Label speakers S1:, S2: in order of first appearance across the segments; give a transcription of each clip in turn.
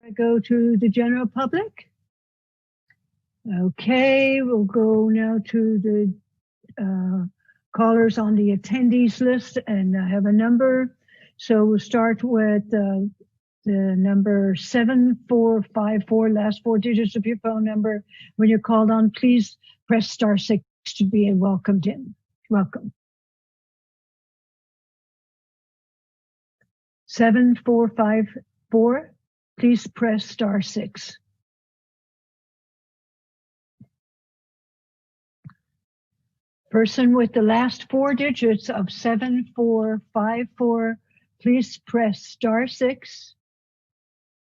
S1: I go to the general public. Okay, we'll go now to the callers on the attendees list, and I have a number. So we'll start with the number 7454, last four digits of your phone number. When you're called on, please press *6 to be welcomed in. Welcome. 7454, please press *6. Person with the last four digits of 7454, please press *6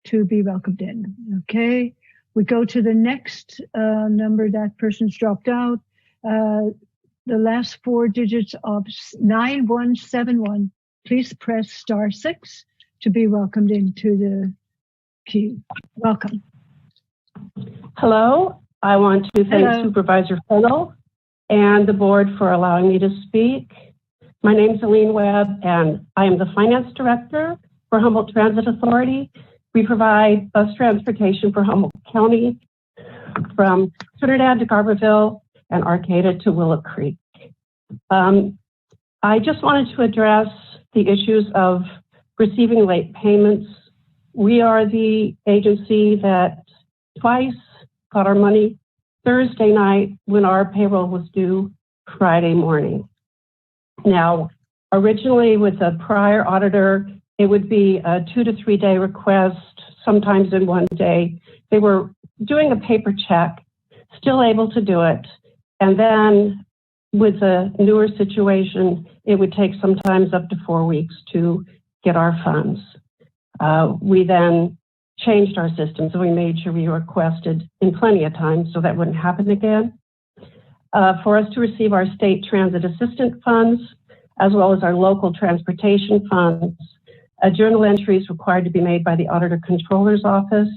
S1: to be welcomed in. Okay, we go to the next number. That person's dropped out. The last four digits of 9171, please press *6 to be welcomed into the queue. Welcome.
S2: Hello, I want to thank Supervisor Fiscal and the board for allowing me to speak. My name is Aline Webb, and I am the Finance Director for Humboldt Transit Authority. We provide bus transportation for Humboldt County from Trinidad to Garberville and Arcata to Willow Creek. I just wanted to address the issues of receiving late payments. We are the agency that twice got our money Thursday night when our payroll was due Friday morning. Now, originally with a prior auditor, it would be a 2 to 3 day request, sometimes in 1 day. They were doing a paper check, still able to do it. And then with a newer situation, it would take sometimes up to 4 weeks to get our funds. We then changed our system, so we made sure we requested in plenty of time so that wouldn't happen again. For us to receive our state transit assistance funds, as well as our local transportation funds, a journal entry is required to be made by the Auditor-Controller's office.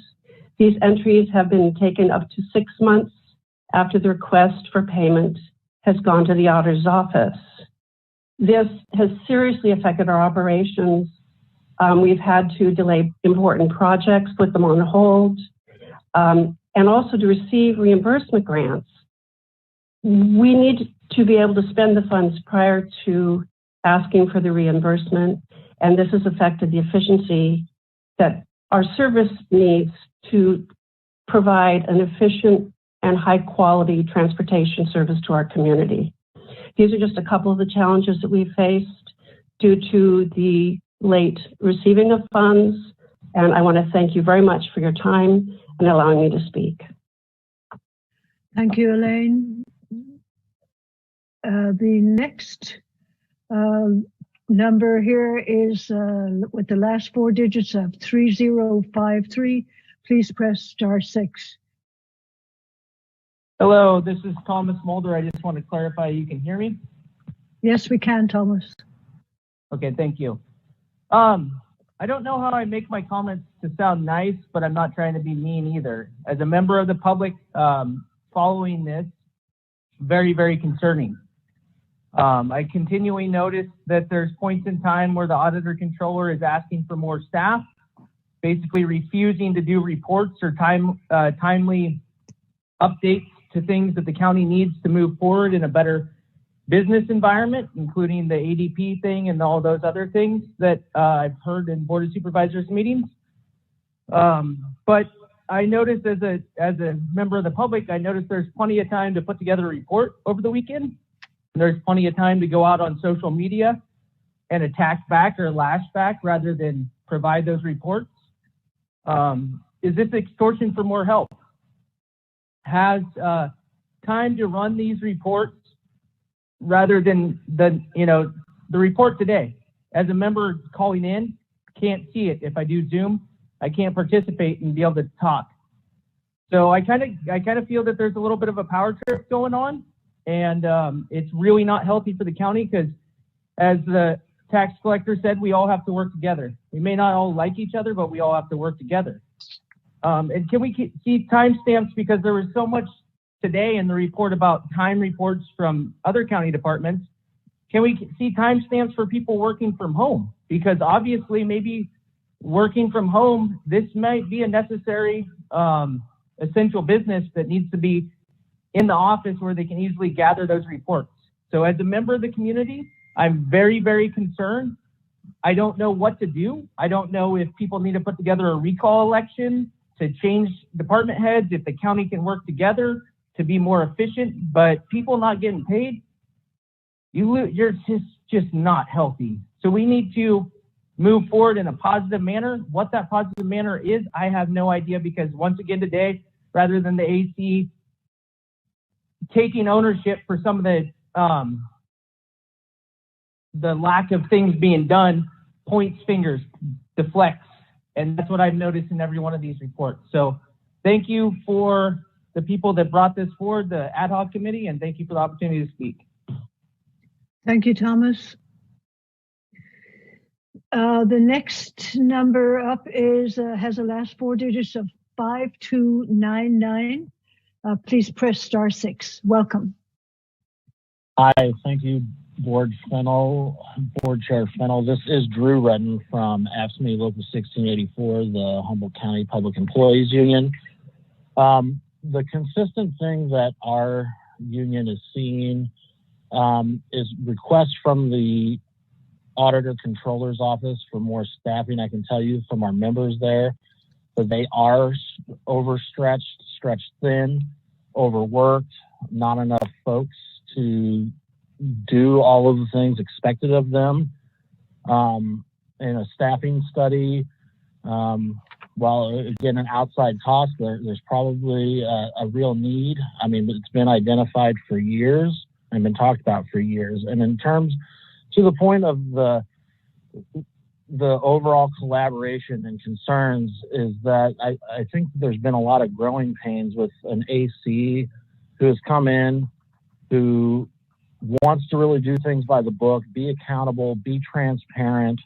S2: These entries have been taken up to 6 months after the request for payment has gone to the auditor's office. This has seriously affected our operations. We've had to delay important projects, put them on hold, and also to receive reimbursement grants. We need to be able to spend the funds prior to asking for the reimbursement, and this has affected the efficiency that our service needs to provide an efficient and high-quality transportation service to our community. These are just a couple of the challenges that we've faced due to the late receiving of funds, and I want to thank you very much for your time and allowing me to speak.
S1: Thank you, Elaine. The next number here is with the last four digits of 3053. Please press *6.
S3: Hello, this is Thomas Mulder. I just want to clarify, you can hear me?
S1: Yes, we can, Thomas.
S3: Okay, thank you. I don't know how I make my comments to sound nice, but I'm not trying to be mean either. As a member of the public, following this, very, very concerning. I continually notice that there's points in time where the Auditor-Controller is asking for more staff, basically refusing to do reports or timely updates to things that the county needs to move forward in a better business environment, including the ADP thing and all those other things that I've heard in Board of Supervisors meetings. But I noticed as a member of the public, I noticed there's plenty of time to put together a report over the weekend. And there's plenty of time to go out on social media and attack back or lash back rather than provide those reports. Is this extortion for more help? Has time to run these reports rather than the report today. As a member calling in, can't see it. If I do Zoom, I can't participate and be able to talk. So I kind of feel that there's a little bit of a power trip going on, and it's really not healthy for the county because, as the tax collector said, we all have to work together. We may not all like each other, but we all have to work together. And can we see timestamps, because there was so much today in the report about time reports from other county departments. Can we see timestamps for people working from home? Because obviously maybe working from home, this might be a necessary essential business that needs to be in the office where they can easily gather those reports. So as a member of the community, I'm very, very concerned. I don't know what to do. I don't know if people need to put together a recall election to change department heads, if the county can work together to be more efficient, but people not getting paid, you're just not healthy. So we need to move forward in a positive manner. What that positive manner is, I have no idea, because once again today, rather than the AC taking ownership for some of the lack of things being done, points fingers, deflects, and that's what I've noticed in every one of these reports. So thank you for the people that brought this forward, the ad hoc committee, and thank you for the opportunity to speak.
S1: Thank you, Thomas. The next number up is has the last four digits of 5299. Please press *6. Welcome.
S4: Hi, thank you, Board Chair Fennell. This is Drew Redden from AFSCME Local 1684, the Humboldt County Public Employees Union. The consistent thing that our union is seeing is requests from the Auditor-Controller's office for more staffing. I can tell you from our members there that they are overstretched, stretched thin, overworked, not enough folks to do all of the things expected of them. In a staffing study, while again an outside cost, there's probably a real need. I mean, it's been identified for years and been talked about for years. And in terms to the point of the overall collaboration and concerns is that I think there's been a lot of growing pains with an AC who has come in, who wants to really do things by the book, be accountable, be transparent.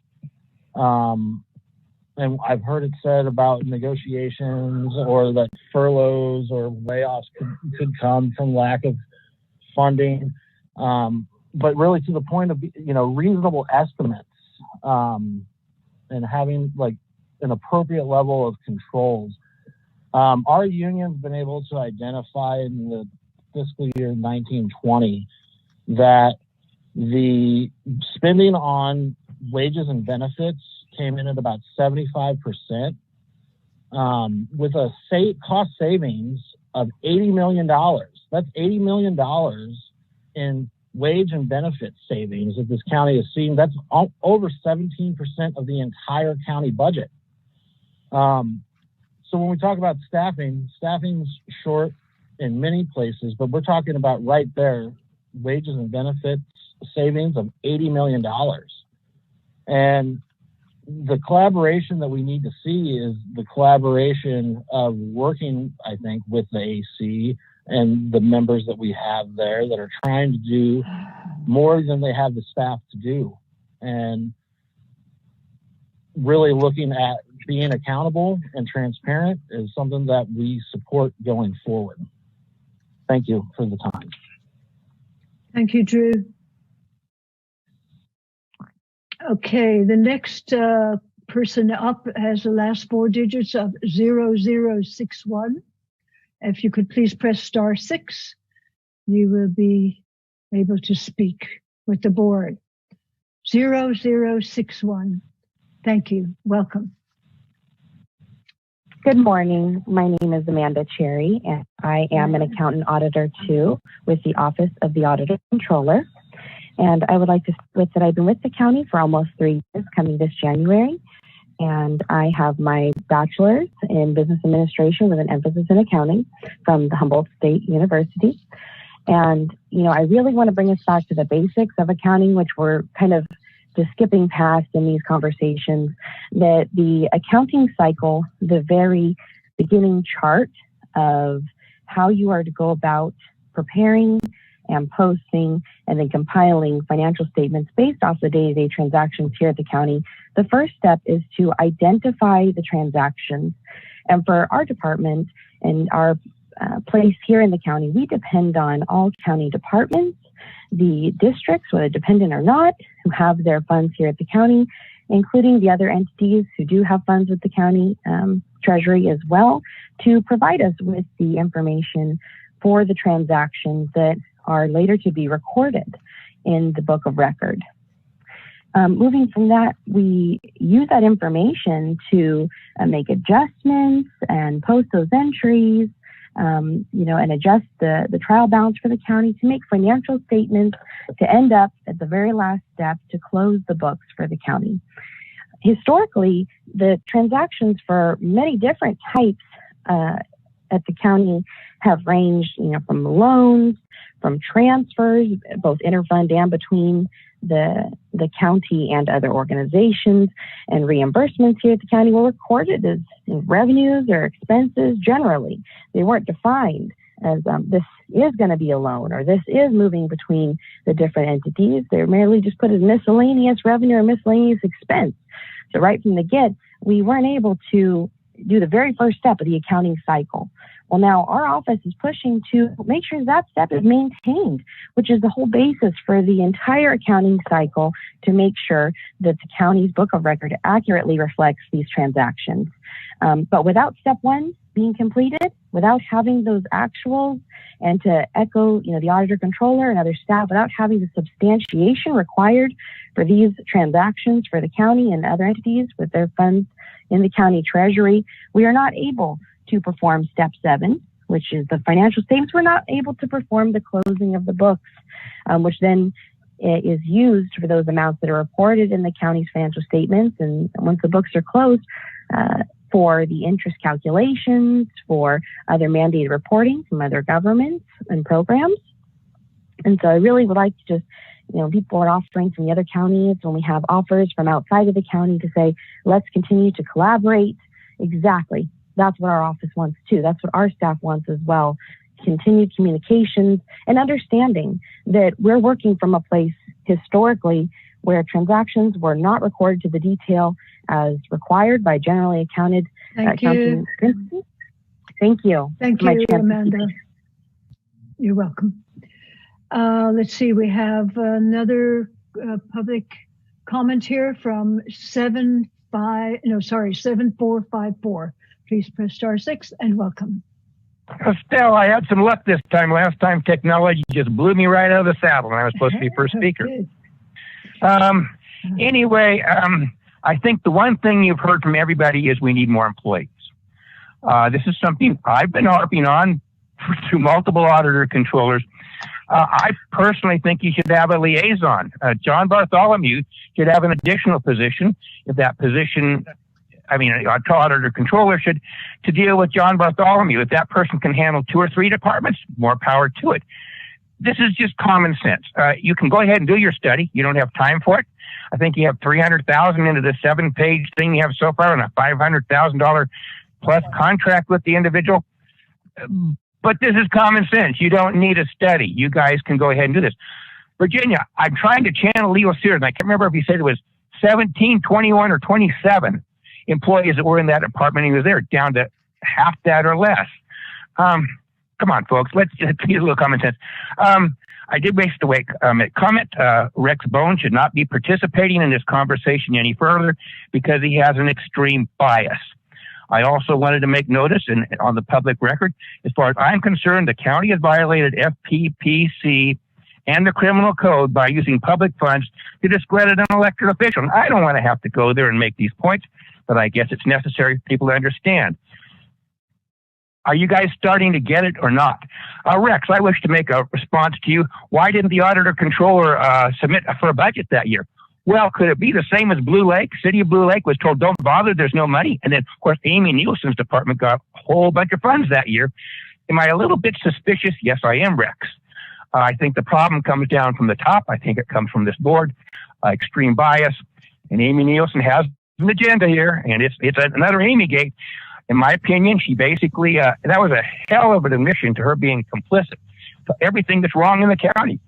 S4: And I've heard it said about negotiations or that furloughs or layoffs could come from lack of funding. But really to the point of, reasonable estimates and having like an appropriate level of controls. Our union's been able to identify in the fiscal year 1920 that the spending on wages and benefits came in at about 75%, with a cost savings of $80 million. That's $80 million in wage and benefit savings that this county has seen. That's over 17% of the entire county budget. So when we talk about staffing's short in many places, but we're talking about right there, wages and benefits savings of $80 million. And the collaboration that we need to see is the collaboration of working, I think, with the AC and the members that we have there that are trying to do more than they have the staff to do. And really looking at being accountable and transparent is something that we support going forward. Thank you for the time.
S1: Thank you, Drew. Okay, the next person up has the last four digits of 0061. If you could please press *6, you will be able to speak with the board. 0061. Thank you. Welcome.
S5: Good morning. My name is Amanda Cherry, and I am an accountant auditor too with the Office of the Auditor-Controller. And I would like to start with that I've been with the county for almost 3 years, coming this January. And I have my bachelor's in business administration with an emphasis in accounting from the Humboldt State University. And, I really want to bring us back to the basics of accounting, which we're kind of just skipping past in these conversations, that the accounting cycle, the very beginning chart of how you are to go about preparing and posting and then compiling financial statements based off the day-to-day transactions here at the county. The first step is to identify the transactions. And for our department and our place here in the county, we depend on all county departments, the districts, whether dependent or not, who have their funds here at the county, including the other entities who do have funds with the county treasury as well, to provide us with the information for the transactions that are later to be recorded in the book of record. Moving from that, we use that information to make adjustments and post those entries, and adjust the trial balance for the county to make financial statements to end up at the very last step to close the books for the county. Historically, the transactions for many different types at the county have ranged, from loans, from transfers, both interfund and between the county and other organizations, and reimbursements here at the county were recorded as revenues or expenses generally. They weren't defined as this is going to be a loan or this is moving between the different entities. They're merely just put as miscellaneous revenue or miscellaneous expense. So right from the get, we weren't able to do the very first step of the accounting cycle. Well, now our office is pushing to make sure that step is maintained, which is the whole basis for the entire accounting cycle, to make sure that the county's book of record accurately reflects these transactions. But without step one being completed, without having those actuals, and to echo, the Auditor-Controller and other staff, without having the substantiation required for these transactions for the county and other entities with their funds in the county treasury, we are not able to perform step 7, which is the financial statements. We're not able to perform the closing of the books, which then is used for those amounts that are reported in the county's financial statements. And once the books are closed, for the interest calculations, for other mandated reporting from other governments and programs. And so I really would like to just, people are offering from the other counties when we have offers from outside of the county to say, let's continue to collaborate. Exactly. That's what our office wants too. That's what our staff wants as well. Continued communications and understanding that we're working from a place historically where transactions were not recorded to the detail as required by generally accounting principles. Thank you.
S1: Thank you, Amanda. You're welcome. Let's see, we have another public comment here from 7454. Please press *6 and welcome.
S6: Estelle, I had some luck this time. Last time technology just blew me right out of the saddle when I was supposed to be first speaker. Anyway, I think the one thing you've heard from everybody is we need more employees. This is something I've been harping on through multiple auditor controllers. I personally think you should have a liaison. John Bartholomew should have an additional position. If that position, an auditor controller should, to deal with John Bartholomew. If that person can handle 2 or 3 departments, more power to it. This is just common sense. You can go ahead and do your study. You don't have time for it. I think you have $300,000 into the 7-page thing you have so far on a $500,000 plus contract with the individual. But this is common sense. You don't need a study. You guys can go ahead and do this. Virginia, I'm trying to channel Leo Sears, and I can't remember if he said it was 17, 21, or 27 employees that were in that department. He was there, down to half that or less. Come on, folks. Let's just use a little common sense. I did waste away comment. Rex Bohn should not be participating in this conversation any further because he has an extreme bias. I also wanted to make notice on the public record, as far as I'm concerned, the county has violated FPPC and the criminal code by using public funds to discredit an elected official. I don't want to have to go there and make these points, but I guess it's necessary for people to understand. Are you guys starting to get it or not? Rex, I wish to make a response to you. Why didn't the Auditor-Controller submit for a budget that year? Well, could it be the same as Blue Lake? City of Blue Lake was told, don't bother, there's no money. And then, of course, Amy Nielsen's department got a whole bunch of funds that year. Am I a little bit suspicious? Yes, I am, Rex. I think the problem comes down from the top. I think it comes from this board, extreme bias. And Amy Nielsen has an agenda here, and it's another Amy Gate. In my opinion, she basically, that was a hell of an admission to her being complicit to everything that's wrong in the county.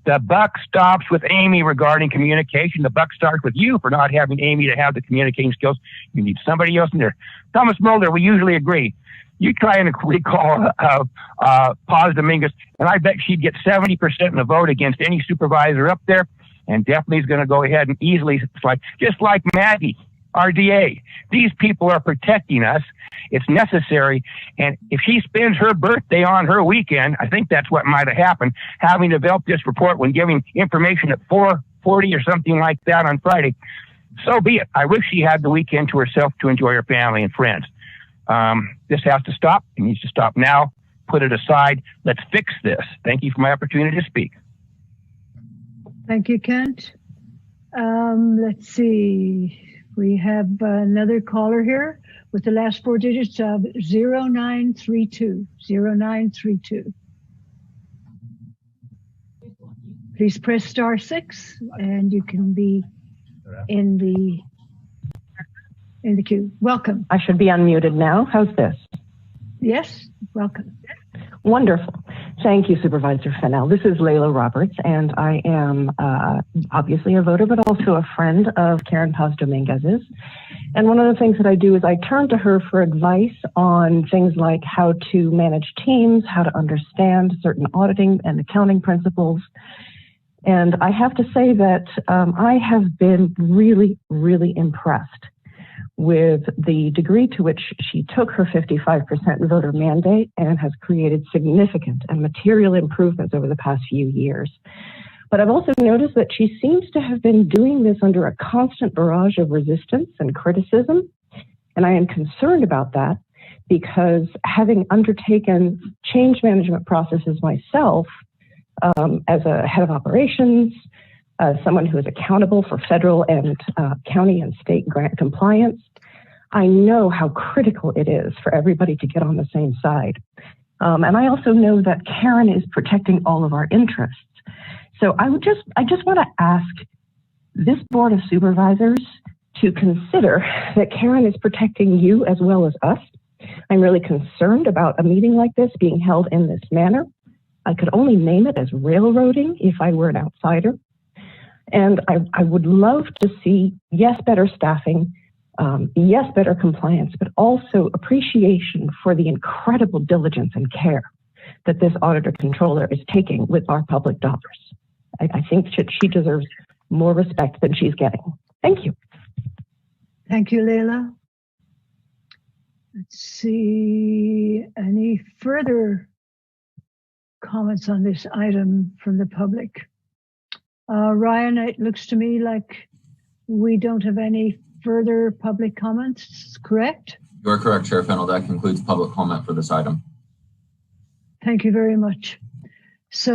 S6: The buck stops with Amy regarding communication. The buck starts with you for not having Amy to have the communicating skills. You need somebody else in there. Thomas Mulder, we usually agree. You try and recall Paz Dominguez, and I bet she'd get 70% in the vote against any supervisor up there. and definitely is going to go ahead and easily, just like Maggie, RDA. These people are protecting us. It's necessary. And if she spends her birthday on her weekend, I think that's what might have happened, having developed this report when giving information at 4:40 or something like that on Friday. So be it. I wish she had the weekend to herself to enjoy her family and friends. This has to stop. It needs to stop now. Put it aside. Let's fix this. Thank you for my opportunity to speak.
S1: Thank you, Kent. Let's see. We have another caller here with the last four digits of 0932. 0932. Please press *6 and you can be in the queue. Welcome.
S2: I should be unmuted now. How's this?
S1: Yes, welcome.
S2: Wonderful. Thank you, Supervisor Fennell. This is Layla Roberts, and I am obviously a voter, but also a friend of Karen Paz-Dominguez's. And one of the things that I do is I turn to her for advice on things like how to manage teams, how to understand certain auditing and accounting principles. And I have to say that I have been really, really impressed with the degree to which she took her 55% voter mandate and has created significant and material improvements over the past few years. But I've also noticed that she seems to have been doing this under a constant barrage of resistance and criticism. And I am concerned about that because having undertaken change management processes myself as a head of operations, someone who is accountable for federal and county and state grant compliance, I know how critical it is for everybody to get on the same side. And I also know that Karen is protecting all of our interests. So I just want to ask this Board of Supervisors to consider that Karen is protecting you as well as us. I'm really concerned about a meeting like this being held in this manner. I could only name it as railroading if I were an outsider. And I would love to see, yes, better staffing, yes, better compliance, but also appreciation for the incredible diligence and care that this Auditor-Controller is taking with our public dollars. I think she deserves more respect than she's getting. Thank you.
S1: Thank you, Layla. Let's see, any further comments on this item from the public? Ryan, it looks to me like we don't have any further public comments, correct?
S7: You are correct, Chair Fennell. That concludes public comment for this item.
S1: Thank you very much. So